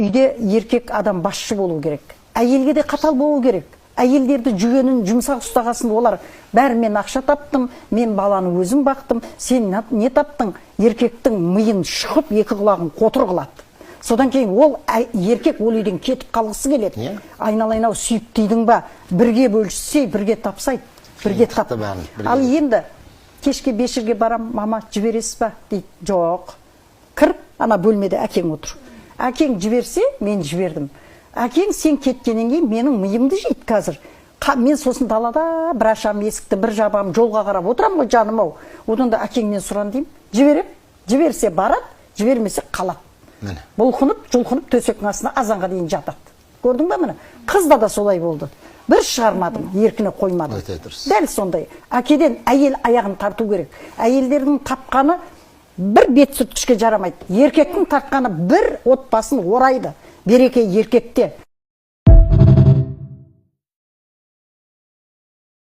Үйде еркек адам басшы болу керек. Әйелге де қатал болу керек. Әйелдерді жүгенін жұмсақ ұстағасын, олар бәрі мен ақша таптым, мен баланы өзім бақтым, сен не таптың? Еркектің миын шұқып, екі құлағын қотыр қылады. Содан кейін ол еркек ол үйден кетіп қалғысы келеді. Айналайын-ау сүйіп дейдің ба, бірге бөліссе, бірге тапсайды, бірге тап. Ал енді кешке бешірге барам, мама жібересіз ба дейді. Жоқ. Кіріп, ана бөлмеде әкең отыр. Әкең жіберсе, мен жібердім. Әкең сен кеткеннен кейін менің миымды жейді қазір. Мен сосын далада бір ашам есікті, бір жабам, жолға қарап отырам ғой жаным-ау. Одан да әкеңнен сұран деймін. Жіберем. Жіберсе барады, жібермесе қалады. Бұлқынып, жұлқынып төсектің астына азанға дейін жатады. Көрдің бе міне? Қызда да солай болды. Бір шығармадым, еркіне қоймадым. Дәл сондай. Әкеден әйел аяғын тарту керек. Әйелдердің тапқаны бір бет сүрткішке жарамайды. Еркектің тартқаны бір отбасын орайды. Береке еркекте.